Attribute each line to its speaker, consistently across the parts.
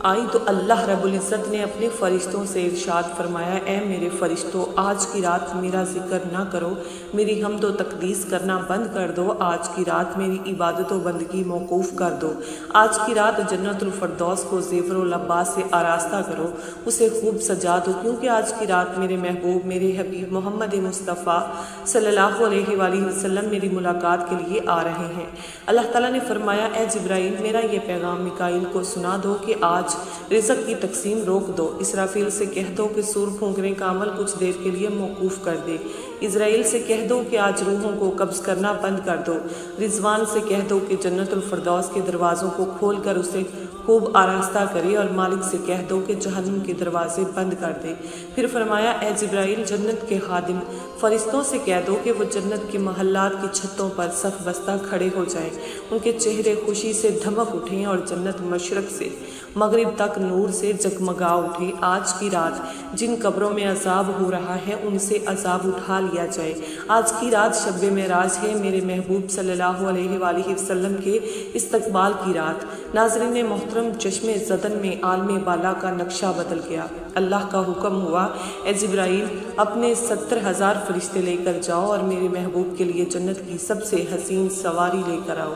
Speaker 1: آئی تو اللہ رب العزت نے اپنے فرشتوں سے ارشاد فرمایا، اے میرے فرشتوں، آج کی رات میرا ذکر نہ کرو، میری حمد و تقدیس کرنا بند کر دو، آج کی رات میری عبادت و بندگی موقوف کر دو، آج کی رات جنت الفردوس کو زیور و لباس سے آراستہ کرو، اسے خوب سجا دو، کیونکہ آج کی رات میرے محبوب، میرے حبیب محمد مصطفیٰ صلی اللہ علیہ وآلہ وسلم میری ملاقات کے لیے آ رہے ہیں۔ اللہ تعالیٰ نے فرمایا، اے جبرائیل، میرا یہ پیغام میکائیل کو سنا دو کہ آج رزق کی تقسیم روک دو، اسرافیل سے کہہ دو کہ سور پھونکنے کا عمل کچھ دیر کے لیے موقوف کر دے، اسرائیل سے کہہ دو کہ آج روحوں کو قبض کرنا بند کر دو، رضوان سے کہہ دو کہ جنت الفردوس کے دروازوں کو کھول کر اسے خوب آراستہ کرے، اور مالک سے کہہ دو کہ جہنم کے دروازے بند کر دے۔ پھر فرمایا، اے جبرائیل، جنت کے خادم فرشتوں سے کہہ دو کہ وہ جنت کے محلات کی چھتوں پر صف بستہ کھڑے ہو جائیں، ان کے چہرے خوشی سے دھمک اٹھیں اور جنت مشرق سے مغرب تک نور سے جگمگا اٹھے۔ آج کی رات جن قبروں میں عذاب ہو رہا ہے ان سے عذاب اٹھا لیا جائے۔ آج کی رات شب معراج ہے، میرے محبوب صلی اللہ علیہ وآلہ وسلم کے استقبال کی رات۔ ناظرین محترم، چشم زدن میں عالم بالا کا نقشہ بدل گیا۔ اللہ کا حکم ہوا، اے جبرائیل، اپنے 70,000 فرشتے لے کر جاؤ اور میرے محبوب کے لیے جنت کی سب سے حسین سواری لے کر آؤ۔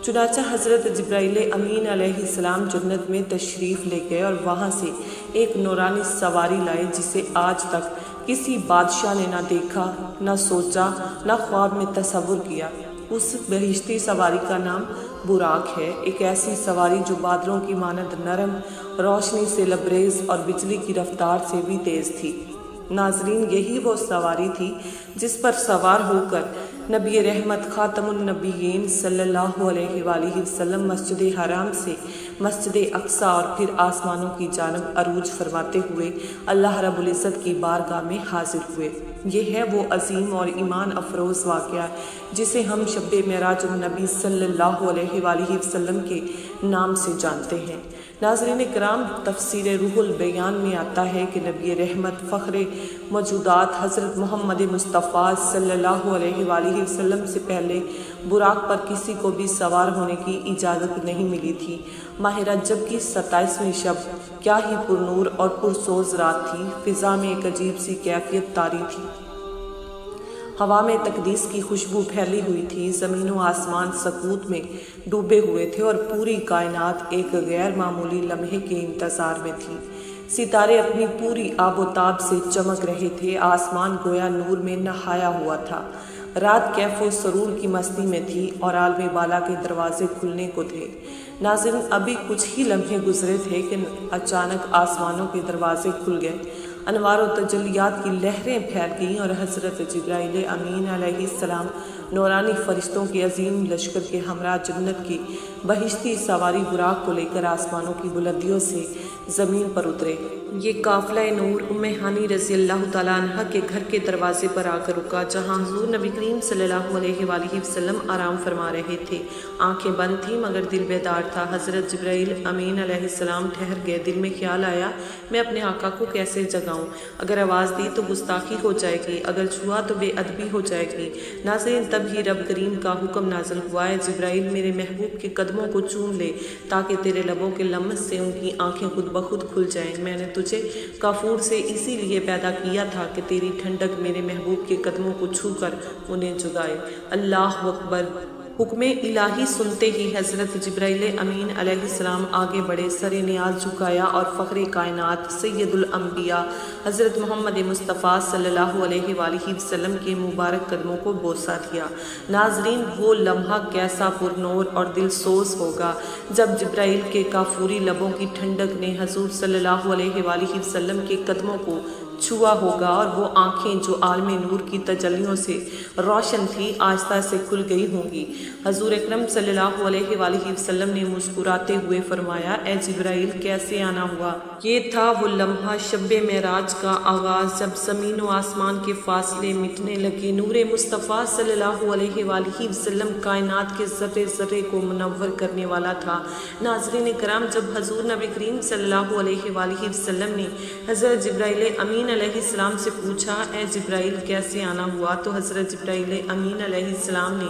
Speaker 1: چنانچہ حضرت جبرائیل امین علیہ السلام جنت میں تشریف لے گئے اور وہاں سے ایک نورانی سواری لائے جسے آج تک کسی بادشاہ نے نہ دیکھا، نہ سوچا، نہ خواب میں تصور کیا۔ اس بہشتی سواری کا نام براق ہے، ایک ایسی سواری جو بادلوں کی مانند نرم، روشنی سے لبریز اور بجلی کی رفتار سے بھی تیز تھی۔ ناظرین، یہی وہ سواری تھی جس پر سوار ہو کر نبی رحمت خاتم النبیین صلی اللہ علیہ وآلہ وسلم مسجد حرام سے مسجد اقصی اور پھر آسمانوں کی جانب عروج فرماتے ہوئے اللہ رب العزت کی بارگاہ میں حاضر ہوئے۔ یہ ہے وہ عظیم اور ایمان افروز واقعہ جسے ہم شب معراج النبی صلی اللہ علیہ وآلہ وسلم کے نام سے جانتے ہیں۔ ناظرین کرام، تفسیر روح البیان میں آتا ہے کہ نبی رحمت فخر موجودات حضرت محمد مصطفیٰ صلی اللہ علیہ وآلہ وسلم سے پہلے براق پر کسی کو بھی سوار ہونے کی اجازت نہیں ملی تھی۔ ماہ رجب کی 27ویں شب کیا ہی پرنور اور پرسوز رات تھی، فضا میں ایک عجیب سی کیفیت طاری تھی، ہوا میں تقدیس کی خوشبو پھیلی ہوئی تھی، زمین و آسمان سکوت میں ڈوبے ہوئے تھے اور پوری کائنات ایک غیر معمولی لمحے کے انتظار میں تھی۔ ستارے اپنی پوری آب و تاب سے چمک رہے تھے، آسمان گویا نور میں نہایا ہوا تھا، رات کیف و سرور کی مستی میں تھی اور عالم بالا کے دروازے کھلنے کو تھے۔ ناظرین، ابھی کچھ ہی لمحے گزرے تھے کہ اچانک آسمانوں کے دروازے کھل گئے، انوار و تجلیات کی لہریں پھیل گئیں اور حضرت جبرائیل امین علیہ السلام نورانی فرشتوں کے عظیم لشکر کے ہمراہ جنت کی بہشتی سواری براق کو لے کر آسمانوں کی بلندیوں سے زمین پر اترے۔ یہ قافلہ نور ام ہانی رضی اللہ تعالیٰ عنہ کے گھر کے دروازے پر آ کر رکا، جہاں حضور نبی کریم صلی اللہ علیہ وآلہ وسلم آرام فرما رہے تھے۔ آنکھیں بند تھیں مگر دل بیدار تھا۔ حضرت جبرائیل امین علیہ السلام ٹھہر گئے۔ دل میں خیال آیا، میں اپنے آقا کو کیسے جگاؤں؟ اگر آواز دی تو گستاخی ہو جائے گی، اگر چھوا تو بے ادبی ہو جائے گی۔ ناظرین، تب ہی رب کریم کا حکم نازل ہوا، ہے جبرائیل، میرے محبوب کے قدموں کو چوم لے تاکہ تیرے لبوں کے لمس سے ان کی آنکھیں خود بخود کھل جائیں۔ میں نے تجھے کافور سے اسی لیے پیدا کیا تھا کہ تیری ٹھنڈک میرے محبوب کے قدموں کو چھو کر انہیں جگائے۔ اللہ اکبر! حکم الہی سنتے ہی حضرت جبرائیل امین علیہ السلام آگے بڑھے، سر نیاز جھکایا اور فخر کائنات سید الانبیاء حضرت محمد مصطفیٰ صلی اللہ علیہ وآلہ وسلم کے مبارک قدموں کو بوسہ دیا۔ ناظرین، وہ لمحہ کیسا پرنور اور دل سوز ہوگا جب جبرائیل کے کافوری لبوں کی ٹھنڈک نے حضور صلی اللہ علیہ وآلہ وسلم کے قدموں کو چھوا ہوگا اور وہ آنکھیں جو عالم نور کی تجلیوں سے روشن تھی آہستہ سے کھل گئی ہوں گی۔ حضور اکرم صلی اللہ علیہ وآلہ وسلم نے مسکراتے ہوئے فرمایا، اے جبرائیل، کیسے آنا ہوا؟ یہ تھا وہ لمحہ شب معراج کا آغاز جب زمین و آسمان کے فاصلے مٹنے لگے۔ نور مصطفیٰ صلی اللہ علیہ وآلہ وسلم کائنات کے ذرے ذرے کو منور کرنے والا تھا۔ ناظرین کرام، جب حضور نبی کریم صلی اللہ علیہ وآلہ وسلم نے حضرت جبرائیل امین امین علیہ السلام سے پوچھا، اے جبرائیل کیسے آنا ہوا؟ تو حضرت جبرائیل امین علیہ السلام نے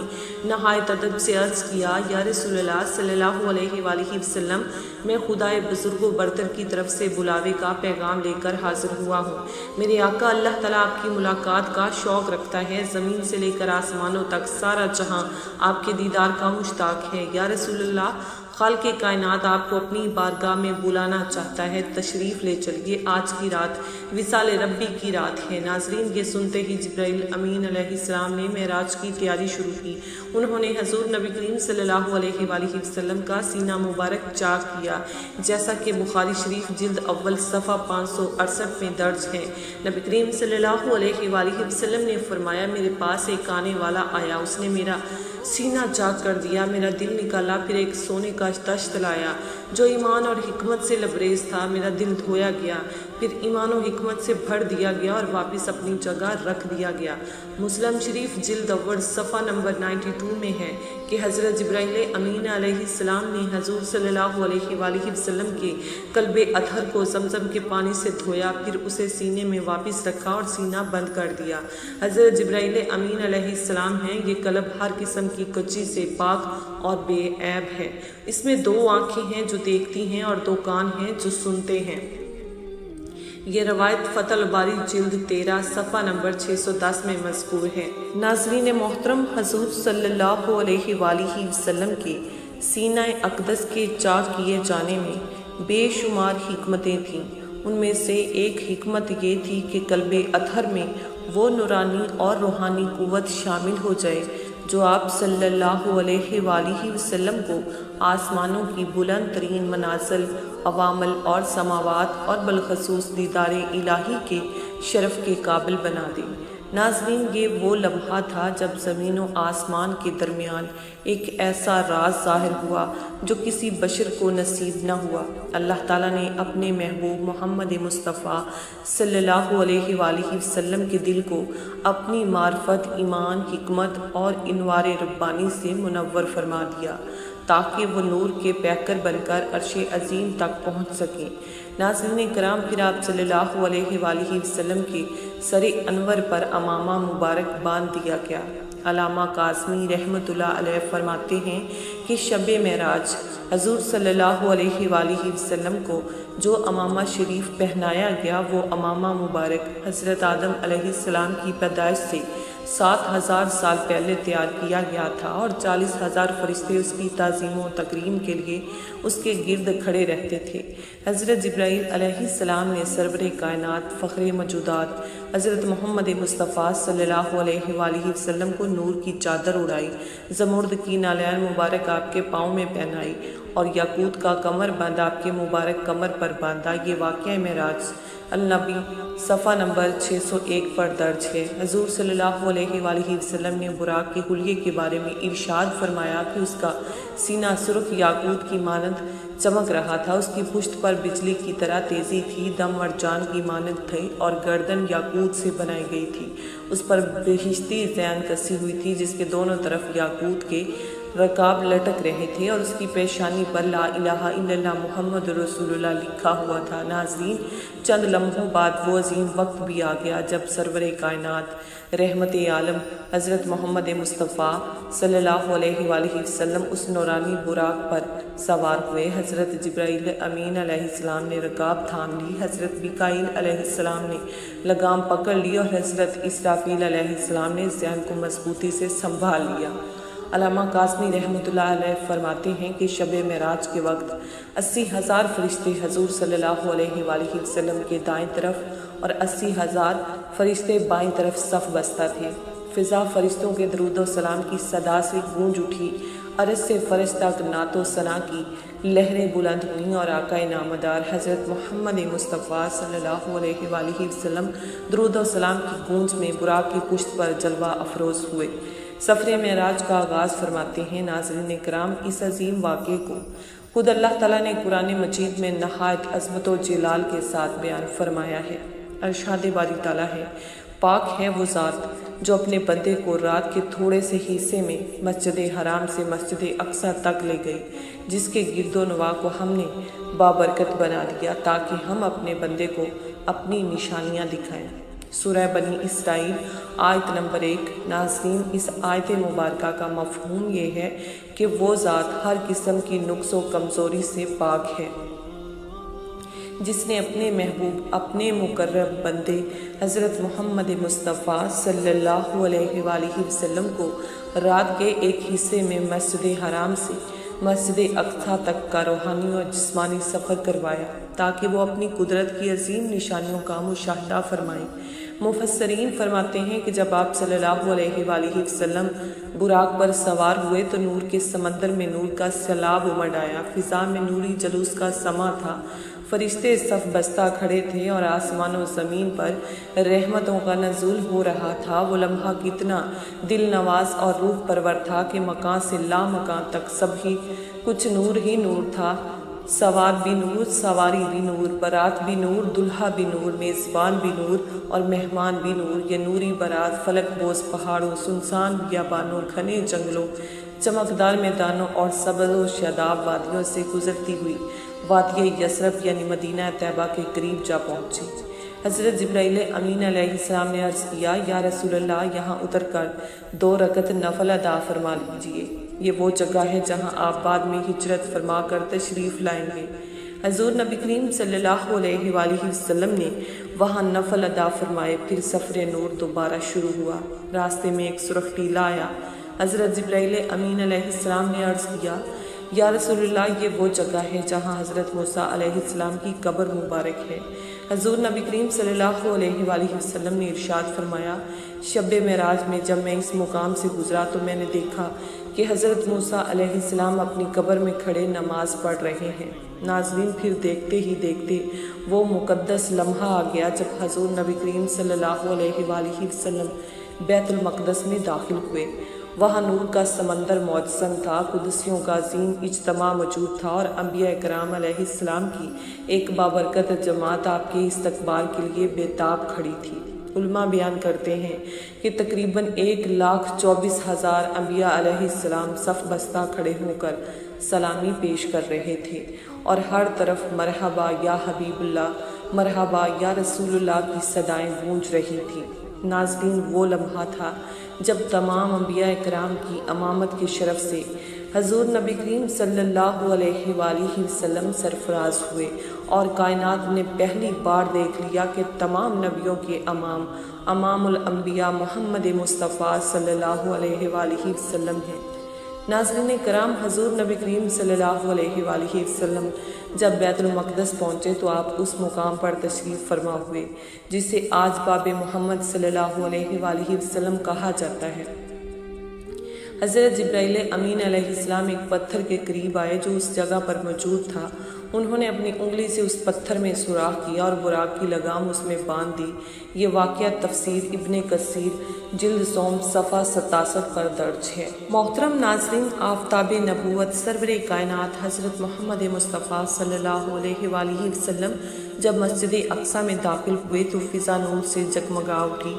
Speaker 1: نہایت ادب سے عرض کیا، یا رسول اللہ صلی اللہ علیہ وآلہ وسلم، میں خدائے بزرگ و برتر کی طرف سے بلاوے کا پیغام لے کر حاضر ہوا ہوں۔ میرے آقا اللہ تعالیٰ آپ کی ملاقات کا شوق رکھتا ہے، زمین سے لے کر آسمانوں تک سارا جہاں آپ کے دیدار کا مشتاق ہے۔ یا رسول اللہ، خالق کائنات آپ کو اپنی بارگاہ میں بلانا چاہتا ہے، تشریف لے چلیے، آج کی رات وصال ربی کی رات ہے۔ ناظرین، یہ سنتے ہی جبرائیل امین علیہ السلام نے معراج کی تیاری شروع کی۔ انہوں نے حضور نبی کریم صلی اللہ علیہ وآلہ وسلم کا سینہ مبارک چاک کیا، جیسا کہ بخاری شریف جلد اول صفحہ 568 میں درج ہے۔ نبی کریم صلی اللہ علیہ وآلہ وسلم نے فرمایا، میرے پاس ایک آنے والا آیا، اس نے میرا سینہ چاک کر دیا، میرا دل نکالا، پھر ایک سونے کا تشت لایا جو ایمان اور حکمت سے لبریز تھا، میرا دل دھویا گیا، پھر ایمان و حکمت سے بھر دیا گیا اور واپس اپنی جگہ رکھ دیا گیا۔ مسلم شریف جلد اول صفحہ نمبر 92 میں ہے کہ حضرت جبرائیل امین علیہ السلام نے حضور صلی اللہ علیہ وآلہ وسلم کے قلب اطہر کو زمزم کے پانی سے دھویا، پھر اسے سینے میں واپس رکھا اور سینہ بند کر دیا۔ حضرت جبرائیل امین علیہ السلام ہیں، یہ قلب ہر قسم کی کچی سے پاک اور بے عیب ہے۔ اس میں 2 آنکھیں ہیں جو دیکھتی ہیں اور 2 کان ہیں جو سنتے ہیں۔ یہ روایت فتح الباری جلد 13 صفحہ نمبر 610 میں مذکور ہے۔ ناظرین محترم، حضور صلی اللہ علیہ وآلہ وسلم کے سینہ اقدس کے چاک کیے جانے میں بے شمار حکمتیں تھیں۔ ان میں سے ایک حکمت یہ تھی کہ قلب اطہر میں وہ نورانی اور روحانی قوت شامل ہو جائے جو آپ صلی اللہ علیہ وآلہ وسلم کو آسمانوں کی بلند ترین منازل، عوامل اور سماوات اور بالخصوص دیدار الہی کے شرف کے قابل بنا دے۔ ناظرین، یہ وہ لمحہ تھا جب زمین و آسمان کے درمیان ایک ایسا راز ظاہر ہوا جو کسی بشر کو نصیب نہ ہوا۔ اللہ تعالیٰ نے اپنے محبوب محمد مصطفیٰ صلی اللہ علیہ وآلہ وسلم کے دل کو اپنی معرفت، ایمان، حکمت اور انوار ربانی سے منور فرما دیا تاکہ وہ نور کے پیکر بن کر عرش عظیم تک پہنچ سکیں۔ ناظرین کرام، پھر آپ صلی اللہ علیہ وآلہ وسلم کے سر انور پر امامہ مبارک باندھ دیا گیا۔ علامہ قاسمی رحمۃ اللہ علیہ فرماتے ہیں کہ شب معراج حضور صلی اللہ علیہ وآلہ وسلم کو جو امامہ شریف پہنایا گیا، وہ امامہ مبارک حضرت آدم علیہ السلام کی پیدائش سے 7000 سال پہلے تیار کیا گیا تھا، اور 40,000 فرشتے اس کی تعظیم و تکریم کے لیے اس کے گرد کھڑے رہتے تھے۔ حضرت جبرائیل علیہ السلام نے سرور کائنات، فخر موجودات حضرت محمد مصطفیٰ صلی اللہ علیہ وآلہ وسلم کو نور کی چادر اڑائی، زمرد کی نالین مبارک آپ کے پاؤں میں پہنائی اور یاقوت کا کمر بند آپ کے مبارک کمر پر باندھا۔ یہ واقعہ معراج النبی صفحہ نمبر 601 پر درج ہے۔ حضور صلی اللہ علیہ وآلہ وسلم نے براق کے حلیے کے بارے میں ارشاد فرمایا کہ اس کا سینہ سرخ یاقوت کی مانند چمک رہا تھا، اس کی پشت پر بجلی کی طرح تیزی تھی، دم مرجان کی مانند تھی اور گردن یاقوت سے بنائی گئی تھی۔ اس پر بہشتی زین کسی ہوئی تھی جس کے دونوں طرف یاقوت کے رکاب لٹک رہے تھے، اور اس کی پیشانی پر لا الہ الا اللہ محمد رسول اللہ لکھا ہوا تھا۔ ناظرین، چند لمحوں بعد وہ عظیم وقت بھی آ گیا جب سرور کائنات، رحمت عالم حضرت محمد مصطفیٰ صلی اللہ علیہ وآلہ وسلم اس نورانی براق پر سوار ہوئے۔ حضرت جبرائیل امین علیہ السلام نے رکاب تھام لی، حضرت میکائیل علیہ السلام نے لگام پکڑ لی اور حضرت اسرافیل علیہ السلام نے ذہن کو مضبوطی سے سنبھال لیا۔ علامہ قاسمی رحمۃ اللہ علیہ فرماتے ہیں کہ شب معراج کے وقت 80,000 فرشتے حضور صلی اللہ علیہ وآلہ وسلم کے دائیں طرف اور 80,000 فرشتے بائیں طرف صف بستہ تھے۔ فضا فرشتوں کے درود و سلام کی صدا سے گونج اٹھی، عرش سے فرش تک نعت و ثنا کی لہریں بلند ہوئیں اور آقا نامدار حضرت محمد مصطفیٰ صلی اللہ علیہ وآلہ وسلم درود و سلام کی گونج میں براق کی پشت پر جلوہ افروز ہوئے۔ سفر معراج کا آغاز فرماتے ہیں ناظرین کرام، اس عظیم واقعے کو خود اللہ تعالیٰ نے قرآن مجید میں نہایت عظمت و جلال کے ساتھ بیان فرمایا ہے۔ ارشاد باری تعالیٰ ہے، پاک ہے وہ ذات جو اپنے بندے کو رات کے تھوڑے سے حصے میں مسجد حرام سے مسجد اقصی تک لے گئے، جس کے گرد و نواح کو ہم نے بابرکت بنا دیا تاکہ ہم اپنے بندے کو اپنی نشانیاں دکھائیں۔ سورہ بنی اسرائیل آیت نمبر 1۔ ناظرین، اس آیت مبارکہ کا مفہوم یہ ہے کہ وہ ذات ہر قسم کی نقص و کمزوری سے پاک ہے، جس نے اپنے محبوب، اپنے مقرب بندے حضرت محمد مصطفیٰ صلی اللہ علیہ وآلہ وسلم کو رات کے ایک حصے میں مسجد حرام سے مسجد اقصی تک کا روحانی اور جسمانی سفر کروایا تاکہ وہ اپنی قدرت کی عظیم نشانیوں کا مشاہدہ فرمائیں۔ مفسرین فرماتے ہیں کہ جب آپ صلی اللہ علیہ وآلہ وسلم براق پر سوار ہوئے تو نور کے سمندر میں نور کا سیلاب امڈ آیا، فضا میں نوری جلوس کا سما تھا، فرشتے صف بستہ کھڑے تھے اور آسمان و زمین پر رحمتوں کا نزول ہو رہا تھا۔ وہ لمحہ کتنا دل نواز اور روح پرور تھا کہ مکان سے لا مکان تک سب ہی کچھ نور ہی نور تھا۔ سوار بھی نور، سواری بھی نور، بارات بھی نور، دلہا بھی نور، میزبان بھی نور اور مہمان بھی نور۔ یہ نوری بارات فلک بوز پہاڑوں، سنسان بیابانوں، گھنے جنگلوں، چمکدار میدانوں اور سبز و شاداب وادیوں سے گزرتی ہوئی وادی یثرب یعنی مدینہ طیبہ کے قریب جا پہنچی۔ حضرت جبرائیل امین علیہ السلام نے عرض کیا، یا رسول اللہ، یہاں اتر کر 2 رکعت نفل ادا فرما لیجئے۔ یہ وہ جگہ ہے جہاں آپ بعد میں ہجرت فرما کر تشریف لائیں گے۔ حضور نبی کریم صلی اللہ علیہ وآلہ وسلم نے وہاں نفل ادا فرمائے، پھر سفر نور دوبارہ شروع ہوا۔ راستے میں ایک سرخ ٹیلا آیا۔ حضرت جبرائیل امین علیہ السلام نے عرض کیا، یا رسول اللہ، یہ وہ جگہ ہے جہاں حضرت موسیٰ علیہ السلام کی قبر مبارک ہے۔ حضور نبی کریم صلی اللہ علیہ وآلہ وسلم نے ارشاد فرمایا، شب معراج میں جب میں اس مقام سے گزرا تو میں نے دیکھا کہ حضرت موسیٰ علیہ السلام اپنی قبر میں کھڑے نماز پڑھ رہے ہیں۔ ناظرین، پھر دیکھتے ہی دیکھتے وہ مقدس لمحہ آ گیا جب حضور نبی کریم صلی اللہ علیہ وآلہ وسلم بیت المقدس میں داخل ہوئے۔ وہاں نور کا سمندر مجسم تھا، قدسیوں کا عظیم اجتماع موجود تھا اور انبیاء کرام علیہ السلام کی ایک بابرکت جماعت آپ کے استقبال کے لیے بے تاب کھڑی تھی۔ علماء بیان کرتے ہیں کہ تقریباً 1,24,000 انبیاء علیہ السلام صف بستہ کھڑے ہو کر سلامی پیش کر رہے تھے اور ہر طرف مرحبا یا حبیب اللہ، مرحبا یا رسول اللہ کی صدائیں گونج رہی تھیں۔ ناظرین، وہ لمحہ تھا جب تمام انبیاء کرام کی امامت کے شرف سے حضور نبی کریم صلی اللہ علیہ وآلہ وسلم سرفراز ہوئے اور کائنات نے پہلی بار دیکھ لیا کہ تمام نبیوں کے امام الانبیاء محمد مصطفیٰ صلی اللہ علیہ وآلہ وسلم ہیں۔ ناظرین کرام، حضور نبی کریم صلی اللہ علیہ وآلہ وسلم جب بیت المقدس پہنچے تو آپ اس مقام پر تشریف فرما ہوئے جسے آج باب محمد صلی اللہ علیہ وآلہ وسلم کہا جاتا ہے۔ حضرت جبرائیل امین علیہ السلام ایک پتھر کے قریب آئے جو اس جگہ پر موجود تھا۔ انہوں نے اپنی انگلی سے اس پتھر میں سوراخ کیا اور براق کی لگام اس میں باندھ دی۔ یہ واقعہ تفسیر ابن کثیر جلد سوم صفحہ 67 پر درج ہے۔ محترم ناظرین، آفتاب نبوت سرور کائنات حضرت محمد مصطفیٰ صلی اللہ علیہ وآلہ وسلم جب مسجد اقصی میں داخل ہوئے تو فضا نور سے جگمگا اٹھی،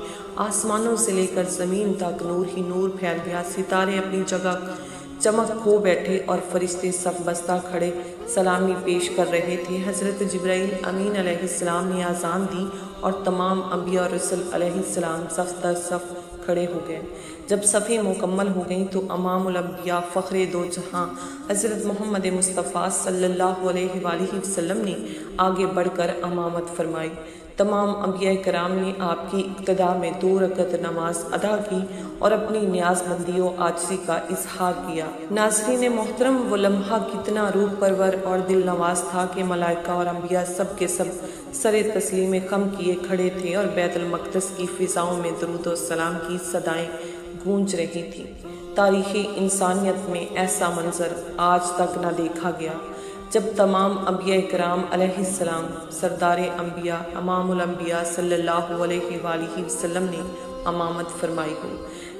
Speaker 1: آسمانوں سے لے کر زمین تک نور ہی نور پھیل گیا، ستارے اپنی جگہ چمک کھو بیٹھے اور فرشتے صف بستہ کھڑے سلامی پیش کر رہے تھے۔ حضرت جبرائیل امین علیہ السلام نے اذان دی اور تمام انبیاء اور رسل علیہ السلام صف در صف کھڑے ہو گئے۔ جب صفیں مکمل ہو گئیں تو امام الانبیاء فخر دو جہاں حضرت محمد مصطفیٰ صلی اللہ علیہ وآلہ وسلم نے آگے بڑھ کر امامت فرمائی۔ تمام انبیاء کرام نے آپ کی اقتداء میں 2 رکعت نماز ادا کی اور اپنی نیاز مندی و عاجزی کا اظہار کیا۔ ناظرین محترم، وہ لمحہ کتنا روح پرور اور دل نواز تھا کہ ملائکہ اور انبیاء سب کے سب سر تسلیم خم کیے کھڑے تھے اور بیت المقدس کی فضاؤں میں درود و سلام کی صدائیں گونج رہی تھیں۔ تاریخ انسانیت میں ایسا منظر آج تک نہ دیکھا گیا جب تمام انبیاء کرام علیہ السلام سردار انبیاء امام الانبیاء صلی اللہ علیہ وآلہ وسلم نے امامت فرمائی ہو۔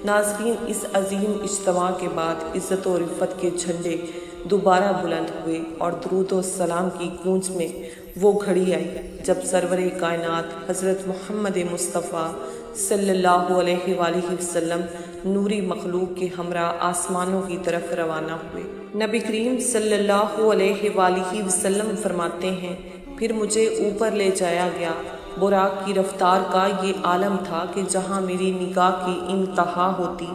Speaker 1: ناظرین، اس عظیم اجتماع کے بعد عزت و رفعت کے جھنڈے دوبارہ بلند ہوئے اور درود و سلام کی گونج میں وہ گھڑی آئی جب سرور کائنات حضرت محمد مصطفیٰ صلی اللہ علیہ وآلہ وسلم نوری مخلوق کے ہمراہ آسمانوں کی طرف روانہ ہوئے۔ نبی کریم صلی اللہ علیہ وآلہ وسلم فرماتے ہیں، پھر مجھے اوپر لے جایا گیا۔ براق کی رفتار کا یہ عالم تھا کہ جہاں میری نگاہ کی انتہا ہوتی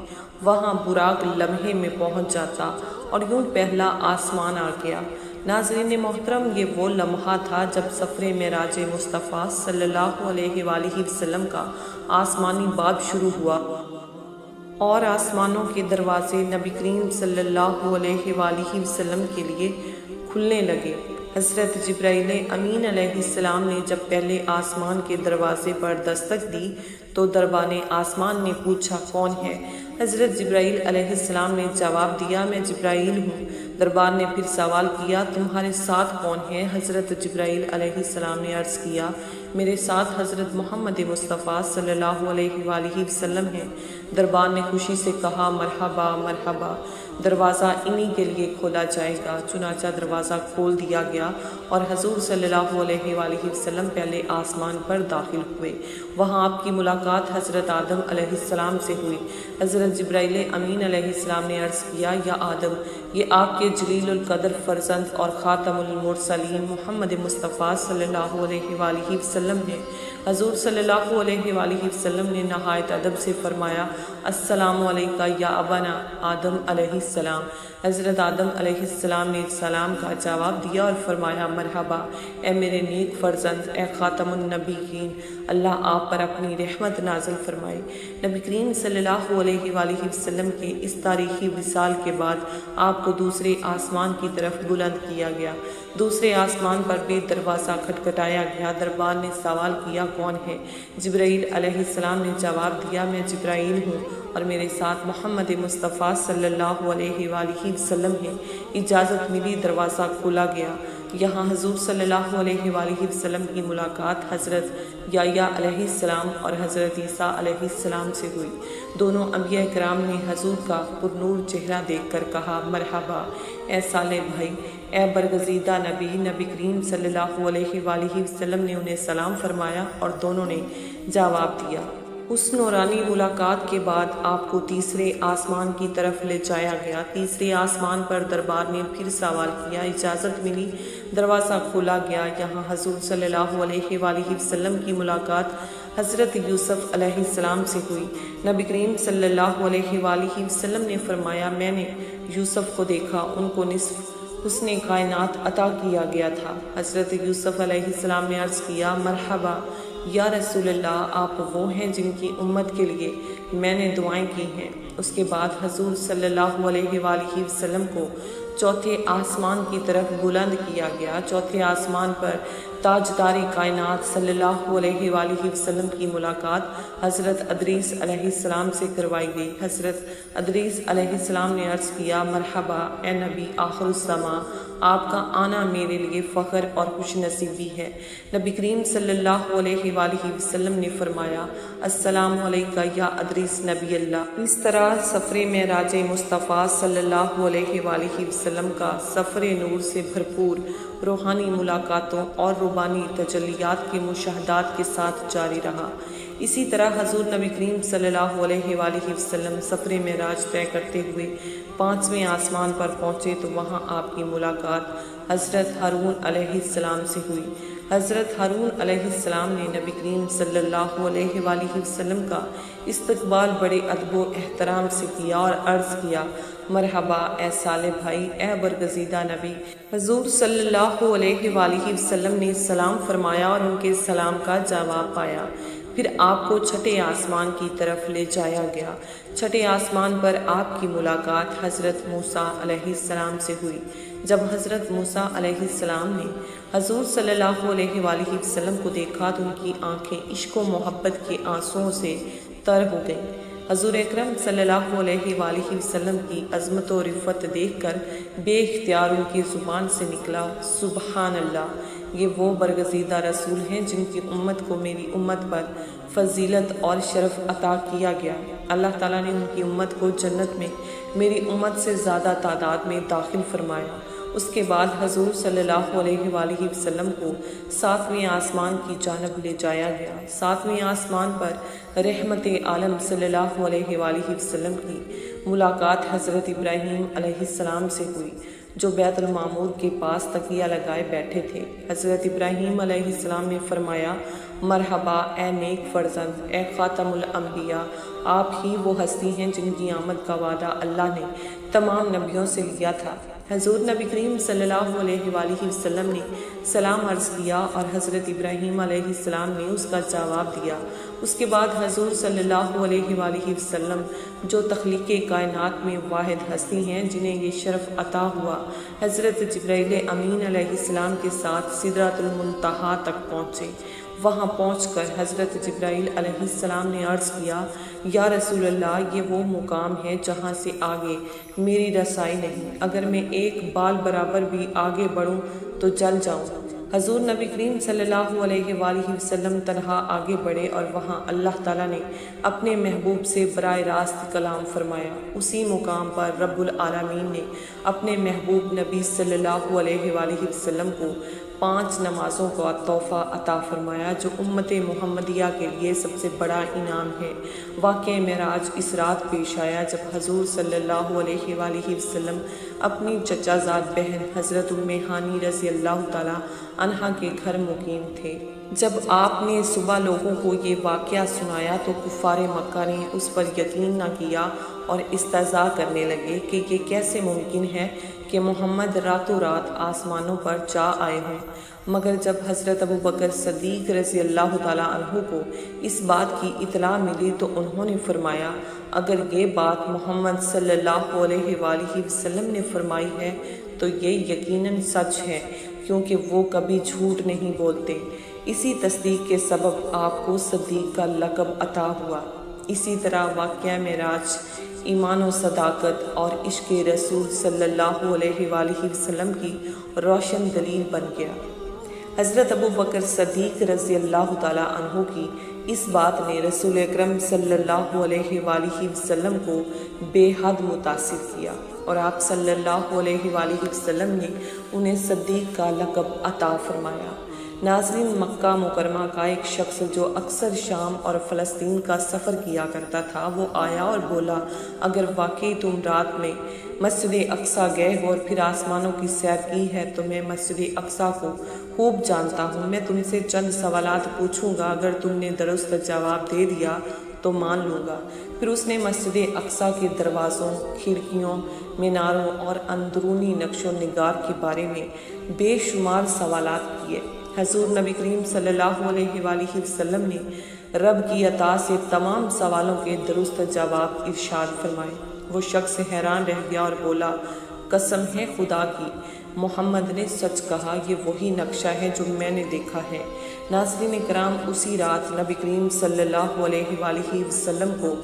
Speaker 1: وہاں براق لمحے میں پہنچ جاتا اور یوں پہلا آسمان آ گیا۔ ناظرین محترم، یہ وہ لمحہ تھا جب سفر معراج مصطفیٰ صلی اللہ علیہ وآلہ وسلم کا آسمانی باب شروع ہوا اور آسمانوں کے دروازے نبی کریم صلی اللہ علیہ وآلہ وسلم کے لیے کھلنے لگے۔ حضرت جبرائیل امین علیہ السلام نے جب پہلے آسمان کے دروازے پر دستک دی تو دربان آسمان نے پوچھا، کون ہے؟ حضرت جبرائیل علیہ السلام نے جواب دیا، میں جبرائیل ہوں۔ دربان نے پھر سوال کیا، تمہارے ساتھ کون ہے؟ حضرت جبرائیل علیہ السلام نے عرض کیا، میرے ساتھ حضرت محمد مصطفیٰ صلی اللہ علیہ وآلہ وسلم ہیں۔ دربان نے خوشی سے کہا، مرحبا مرحبا، دروازہ انہی کے لیے کھولا جائے گا۔ چنانچہ دروازہ کھول دیا گیا اور حضور صلی اللہ علیہ وآلہ وسلم پہلے آسمان پر داخل ہوئے۔ وہاں آپ کی ملاقات حضرت آدم علیہ السلام سے ہوئی۔ حضرت جبرائیل امین علیہ السلام نے عرض کیا، یا آدم، یہ آپ کے جلیل القدر فرزند اور خاتم المرسلین محمد مصطفیٰ صلی اللہ علیہ وآلہ وسلم ہیں۔ حضور صلی اللہ علیہ وآلہ وسلم نے نہایت ادب سے فرمایا، السلام علیکہ یا ابانا آدم علیہ السلام۔ حضرت آدم علیہ السلام نے سلام کا جواب دیا اور فرمایا، مرحبا اے میرے نیک فرزند، اے خاتم النبیین، اللہ آپ پر اپنی رحمت نازل فرمائے۔ نبی کریم صلی اللہ علیہ وآلہ وسلم کے اس تاریخی وصال کے بعد آپ کو دوسرے آسمان کی طرف بلند کیا گیا۔ دوسرے آسمان پر بھی دروازہ کھٹکھٹایا گیا۔ دربان نے سوال کیا، کون ہے؟ جبرائیل علیہ السلام نے جواب دیا، میں جبرائیل ہوں اور میرے ساتھ محمد مصطفیٰ صلی اللہ علیہ وآلہ وسلم ہیں۔ اجازت ملی، دروازہ کھولا گیا۔ یہاں حضور صلی اللہ علیہ وآلہ وسلم کی ملاقات حضرت یحییٰ علیہ السلام اور حضرت عیسیٰ علیہ السلام سے ہوئی۔ دونوں انبیاء کرام نے حضور کا پرنور چہرہ دیکھ کر کہا، مرحبا اے صالح بھائی، اے برگزیدہ نبی۔ نبی کریم صلی اللہ علیہ وآلہ وسلم نے انہیں سلام فرمایا اور دونوں نے جواب دیا۔ اس نورانی ملاقات کے بعد آپ کو تیسرے آسمان کی طرف لے جایا گیا۔ تیسرے آسمان پر دربار نے پھر سوال کیا، اجازت ملی، دروازہ کھولا گیا۔ یہاں حضور صلی اللہ علیہ وآلہ وسلم کی ملاقات حضرت یوسف علیہ السلام سے ہوئی۔ نبی کریم صلی اللہ علیہ وآلہ وسلم نے فرمایا، میں نے یوسف کو دیکھا، ان کو نصف حسن کائنات عطا کیا گیا تھا۔ حضرت یوسف علیہ السلام نے عرض کیا، مرحبا یا رسول اللہ، آپ وہ ہیں جن کی امت کے لیے میں نے دعائیں کی ہیں۔ اس کے بعد حضور صلی اللہ علیہ وآلہ وسلم کو چوتھے آسمان کی طرف بلند کیا گیا۔ چوتھے آسمان پر تاجدار کائنات صلی اللہ علیہ وآلہ وسلم کی ملاقات حضرت ادریس علیہ السلام سے کروائی گئی۔ حضرت ادریس علیہ السلام نے عرض کیا، مرحبا اے نبی آخر الزماں، آپ کا آنا میرے لیے فخر اور خوش نصیبی ہے۔ نبی کریم صلی اللہ علیہ وآلہ وسلم نے فرمایا، السلام علیکہ یا ادریس نبی اللہ۔ اس طرح سفر معراج مصطفیٰ صلی اللہ علیہ وآلہ وسلم کا سفر نور سے بھرپور روحانی ملاقاتوں اور روحانی تجلیات کے مشاہدات کے ساتھ جاری رہا۔ اسی طرح حضور نبی کریم صلی اللہ علیہ وآلہ وسلم سفر معراج طے کرتے ہوئے 5ویں آسمان پر پہنچے تو وہاں آپ کی ملاقات حضرت ہارون علیہ السلام سے ہوئی۔ حضرت ہارون علیہ السلام نے نبی کریم صلی اللہ علیہ وآلہ وسلم کا استقبال بڑے ادب و احترام سے کیا اور عرض کیا، مرحبا اے صالح بھائی، اے برگزیدہ نبی۔ حضور صلی اللہ علیہ وآلہ وسلم نے سلام فرمایا اور ان کے سلام کا جواب پایا۔ پھر آپ کو چھٹے آسمان کی طرف لے جایا گیا۔ چھٹے آسمان پر آپ کی ملاقات حضرت موسیٰ علیہ السلام سے ہوئی۔ جب حضرت موسیٰ علیہ السلام نے حضور صلی اللہ علیہ وآلہ وسلم کو دیکھا تو ان کی آنکھیں عشق و محبت کے آنسوؤں سے تر ہو گئیں۔ حضور اکرم صلی اللہ علیہ وآلہ وسلم کی عظمت و رفعت دیکھ کر بے اختیار ان کی زبان سے نکلا، سبحان اللہ، یہ وہ برگزیدہ رسول ہیں جن کی امت کو میری امت پر فضیلت اور شرف عطا کیا گیا۔ اللہ تعالیٰ نے ان کی امت کو جنت میں میری امت سے زیادہ تعداد میں داخل فرمایا۔ اس کے بعد حضور صلی اللہ علیہ وآلہ وسلم کو 7ویں آسمان کی جانب لے جایا گیا۔ 7ویں آسمان پر رحمت عالم صلی اللہ علیہ وآلہ وسلم کی ملاقات حضرت ابراہیم علیہ السلام سے ہوئی، جو بیت المعمور کے پاس تکیہ لگائے بیٹھے تھے۔ حضرت ابراہیم علیہ السلام نے فرمایا، مرحبا اے نیک فرزند، اے خاتم الانبیاء، آپ ہی وہ ہستی ہیں جن کی آمد کا وعدہ اللہ نے تمام نبیوں سے لیا تھا۔ حضور نبی کریم صلی اللہ علیہ وآلہ وسلم نے سلام عرض کیا اور حضرت ابراہیم علیہ السلام نے اس کا جواب دیا۔ اس کے بعد حضور صلی اللہ علیہ وآلہ وسلم، جو تخلیق کائنات میں واحد ہستی ہیں جنہیں یہ شرف عطا ہوا، حضرت جبرائیل امین علیہ السلام کے ساتھ سدرۃ المنتہا تک پہنچے۔ وہاں پہنچ کر حضرت جبرائیل علیہ السلام نے عرض کیا، یا رسول اللہ، یہ وہ مقام ہے جہاں سے آگے میری رسائی نہیں، اگر میں ایک بال برابر بھی آگے بڑھوں تو جل جاؤں۔ حضور نبی کریم صلی اللہ علیہ وآلہ وسلم تنہا آگے بڑھے اور وہاں اللہ تعالیٰ نے اپنے محبوب سے براہ راست کلام فرمایا۔ اسی مقام پر رب العالمین نے اپنے محبوب نبی صلی اللہ علیہ وآلہ وسلم کو 5 نمازوں کا تحفہ عطا فرمایا، جو امت محمدیہ کے لیے سب سے بڑا انعام ہے۔ واقعہ معراج اس رات پیش آیا جب حضور صلی اللہ علیہ وآلہ وسلم اپنی چچا زاد بہن حضرت ام ہانی رضی اللہ تعالی عنہا کے گھر مقیم تھے۔ جب آپ نے صبح لوگوں کو یہ واقعہ سنایا تو کفار مکہ نے اس پر یقین نہ کیا اور استہزاء کرنے لگے کہ یہ کیسے ممکن ہے کہ محمد راتوں رات آسمانوں پر جا آئے ہوں۔ مگر جب حضرت ابوبکر صدیق رضی اللہ تعالیٰ عنہ کو اس بات کی اطلاع ملی تو انہوں نے فرمایا، اگر یہ بات محمد صلی اللہ علیہ وآلہ وسلم نے فرمائی ہے تو یہ یقیناً سچ ہے، کیونکہ وہ کبھی جھوٹ نہیں بولتے۔ اسی تصدیق کے سبب آپ کو صدیق کا لقب عطا ہوا۔ اسی طرح واقعہ معراج ایمان و صداقت اور عشق رسول صلی اللہ علیہ وآلہ وسلم کی روشن دلیل بن گیا۔ حضرت ابوبکر صدیق رضی اللہ تعالیٰ عنہ کی اس بات نے رسول اکرم صلی اللہ علیہ وآلہ وسلم کو بے حد متاثر کیا اور آپ صلی اللہ علیہ وآلہ وسلم نے انہیں صدیق کا لقب عطا فرمایا۔ ناظرین، مکہ مکرمہ کا ایک شخص جو اکثر شام اور فلسطین کا سفر کیا کرتا تھا، وہ آیا اور بولا، اگر واقعی تم رات میں مسجد اقصیٰ گئے ہو اور پھر آسمانوں کی سیر کی ہے تو میں مسجد اقصیٰ کو خوب جانتا ہوں۔ میں تم سے چند سوالات پوچھوں گا، اگر تم نے درست جواب دے دیا تو مان لوں گا۔ پھر اس نے مسجد اقصیٰ کے دروازوں، کھڑکیوں، میناروں اور اندرونی نقش و نگار کے بارے میں بے شمار سوالات کیے۔ حضور نبی کریم صلی اللہ علیہ وآلہ وسلم نے رب کی عطا سے تمام سوالوں کے درست جواب ارشاد فرمائے۔ وہ شخص حیران رہ گیا اور بولا، قسم ہے خدا کی، محمد نے سچ کہا، یہ وہی نقشہ ہے جو میں نے دیکھا ہے۔ ناظرین کرام، اسی رات نبی کریم صلی اللہ علیہ وآلہ وسلم کو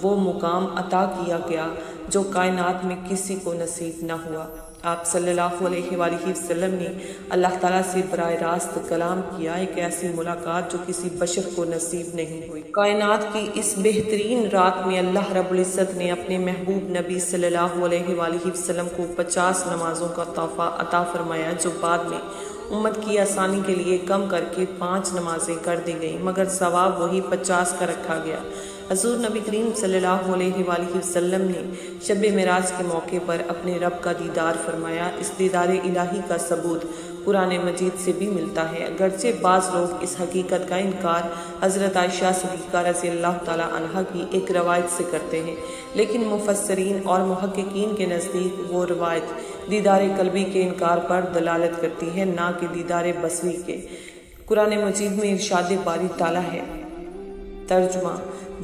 Speaker 1: وہ مقام عطا کیا گیا جو کائنات میں کسی کو نصیب نہ ہوا۔ آپ صلی اللہ علیہ وآلہ وسلم نے اللہ تعالیٰ سے براہ راست کلام کیا، ایک ایسی ملاقات جو کسی بشر کو نصیب نہیں ہوئی۔ کائنات کی اس بہترین رات میں اللہ رب العزت نے اپنے محبوب نبی صلی اللہ علیہ وآلہ وسلم کو 50 نمازوں کا تحفہ عطا فرمایا، جو بعد میں امت کی آسانی کے لیے کم کر کے 5 نمازیں کر دی گئیں، مگر ثواب وہی 50 کا رکھا گیا۔ حضور نبی کریم صلی اللہ علیہ وآلہ وسلم نے شب معراج کے موقع پر اپنے رب کا دیدار فرمایا۔ اس دیدار الہی کا ثبوت قرآن مجید سے بھی ملتا ہے، اگرچہ بعض لوگ اس حقیقت کا انکار حضرت عائشہ صدیقہ رضی اللہ تعالیٰ عنہا کی ایک روایت سے کرتے ہیں، لیکن مفسرین اور محققین کے نزدیک وہ روایت دیدار قلبی کے انکار پر دلالت کرتی ہے، نہ کہ دیدار بصری کے۔ قرآن مجید میں ارشاد باری تعالیٰ ہے، ترجمہ،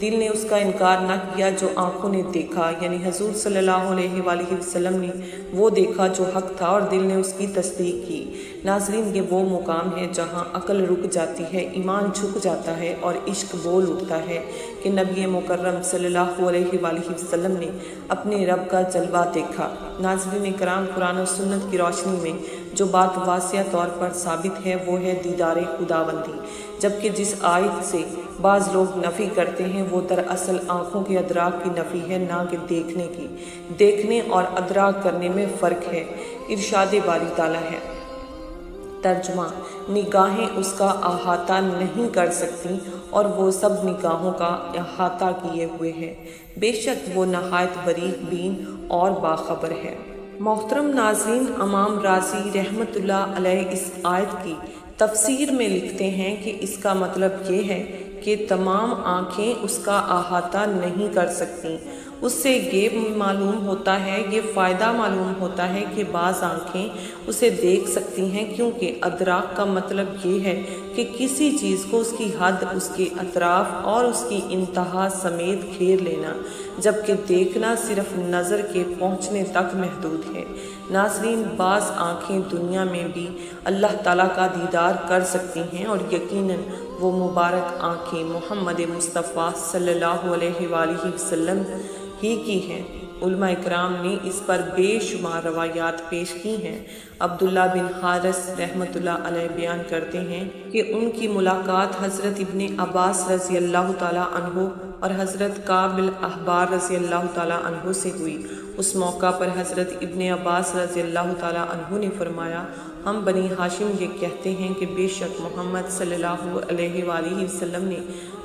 Speaker 1: دل نے اس کا انکار نہ کیا جو آنکھوں نے دیکھا، یعنی حضور صلی اللہ علیہ وآلہ وسلم نے وہ دیکھا جو حق تھا اور دل نے اس کی تصدیق کی۔ ناظرین، یہ وہ مقام ہے جہاں عقل رک جاتی ہے، ایمان جھک جاتا ہے اور عشق بول اٹھتا ہے کہ نبی مکرم صلی اللہ علیہ وآلہ وسلم نے اپنے رب کا جلوہ دیکھا۔ ناظرین کرام، قرآن و سنت کی روشنی میں جو بات واضح طور پر ثابت ہے وہ ہے دیدار خداوندی، جبکہ جس آیت سے بعض لوگ نفی کرتے ہیں، وہ دراصل آنکھوں کے ادراک کی نفی ہے، نہ کہ دیکھنے کی۔ دیکھنے اور ادراک کرنے میں فرق ہے۔ ارشاد باری تعالیٰ ہے۔ ترجمہ: نگاہیں اس کا احاطہ نہیں کر سکتی اور وہ سب نگاہوں کا احاطہ کیے ہوئے ہے۔ بے شک وہ نہایت باریک بین اور باخبر ہے۔ محترم ناظرین، امام رازی رحمۃ اللہ علیہ اس آیت کی تفسیر میں لکھتے ہیں کہ اس کا مطلب یہ ہے کہ تمام آنکھیں اس کا احاطہ نہیں کر سکتیں۔ اس سے یہ معلوم ہوتا ہے، یہ فائدہ معلوم ہوتا ہے کہ بعض آنکھیں اسے دیکھ سکتی ہیں، کیونکہ ادراک کا مطلب یہ ہے کہ کسی چیز کو اس کی حد، اس کے اطراف اور اس کی انتہا سمیت گھیر لینا، جبکہ دیکھنا صرف نظر کے پہنچنے تک محدود ہے۔ ناظرین، بعض آنکھیں دنیا میں بھی اللہ تعالیٰ کا دیدار کر سکتی ہیں، اور یقیناً وہ مبارک آنکھیں محمد مصطفیٰ صلی اللہ علیہ وآلہ وسلم ہی کی ہیں۔ علماء اکرام نے اس پر بے شمار روایات پیش کی ہیں۔ عبداللہ بن حارث رحمۃ اللہ علیہ بیان کرتے ہیں کہ ان کی ملاقات حضرت ابن عباس رضی اللہ تعالیٰ عنہ اور حضرت کعب الاحبار رضی اللہ تعالیٰ عنہ سے ہوئی۔ اس موقع پر حضرت ابن عباس رضی اللہ تعالیٰ عنہ نے فرمایا، ہم بنی ہاشم یہ کہتے ہیں کہ بے شک محمد صلی اللہ علیہ وآلہ وسلم نے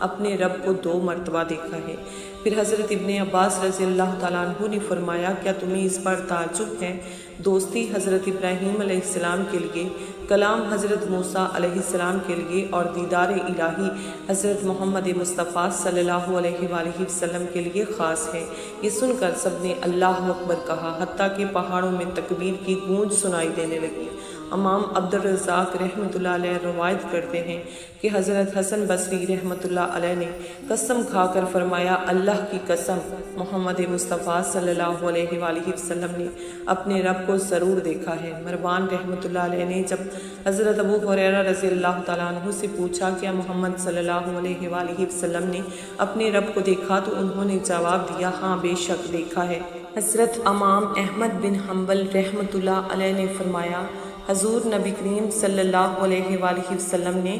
Speaker 1: اپنے رب کو 2 مرتبہ دیکھا ہے۔ پھر حضرت ابن عباس رضی اللہ تعالیٰ عنہ نے فرمایا، کیا تمہیں اس پر تعجب ہے؟ دوستی حضرت ابراہیم علیہ السلام کے لیے، کلام حضرت موسیٰ علیہ السلام کے لیے، اور دیدار الہی حضرت محمد مصطفیٰ صلی اللہ علیہ وآلہ وسلم کے لیے خاص ہے۔ یہ سن کر سب نے اللہ اکبر کہا، حتیٰ کہ پہاڑوں میں تکبیر کی گونج سنائی دینے لگی۔ امام عبدالرزاق رحمۃ اللہ علیہ روایت کرتے ہیں کہ حضرت حسن بصری رحمۃ اللہ علیہ نے قسم کھا کر فرمایا، اللہ کی قسم، محمد مصطفیٰ صلی اللہ علیہ وآلہ وسلم نے اپنے رب کو ضرور دیکھا ہے۔ مروان رحمۃ اللہ علیہ نے جب حضرت ابو ہریرہ رضی اللہ تعالیٰ عنہ سے پوچھا کیا محمد صلی اللہ علیہ وآلہ وسلم نے اپنے رب کو دیکھا، تو انہوں نے جواب دیا، ہاں بے شک دیکھا ہے۔ حضرت امام احمد بن حنبل رحمۃ اللہ علیہ نے فرمایا، حضور نبی کریم صلی اللہ علیہ وآلہ وسلم نے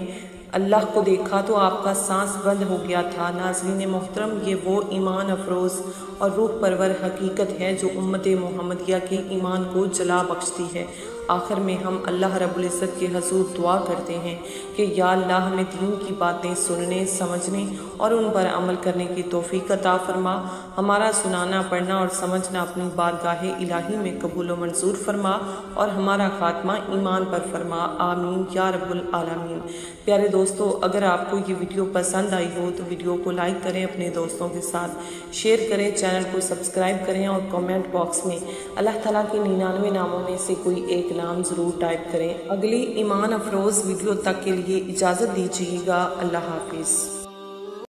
Speaker 1: اللہ کو دیکھا تو آپ کا سانس بند ہو گیا تھا۔ ناظرین محترم، یہ وہ ایمان افروز اور روح پرور حقیقت ہے جو امت محمدیہ کے ایمان کو جلا بخشتی ہے۔ آخر میں ہم اللہ رب العزت کے حضور دعا کرتے ہیں کہ یا اللہ ہمیں دین کی باتیں سننے، سمجھنے اور ان پر عمل کرنے کی توفیق عطا فرما۔ ہمارا سنانا، پڑھنا اور سمجھنا اپنی بارگاہ الہی میں قبول و منظور فرما، اور ہمارا خاتمہ ایمان پر فرما، آمین یا رب العالمین۔ پیارے دوستو، اگر آپ کو یہ ویڈیو پسند آئی ہو تو ویڈیو کو لائک کریں، اپنے دوستوں کے ساتھ شیئر کریں، چینل کو سبسکرائب کریں، اور کامنٹ باکس میں اللہ تعالیٰ کے 99 ناموں میں سے کوئی ایک نام ضرور ٹائپ کریں۔ اگلی ایمان افروز ویڈیو تک کے لیے اجازت دیجیے گا۔ اللہ حافظ۔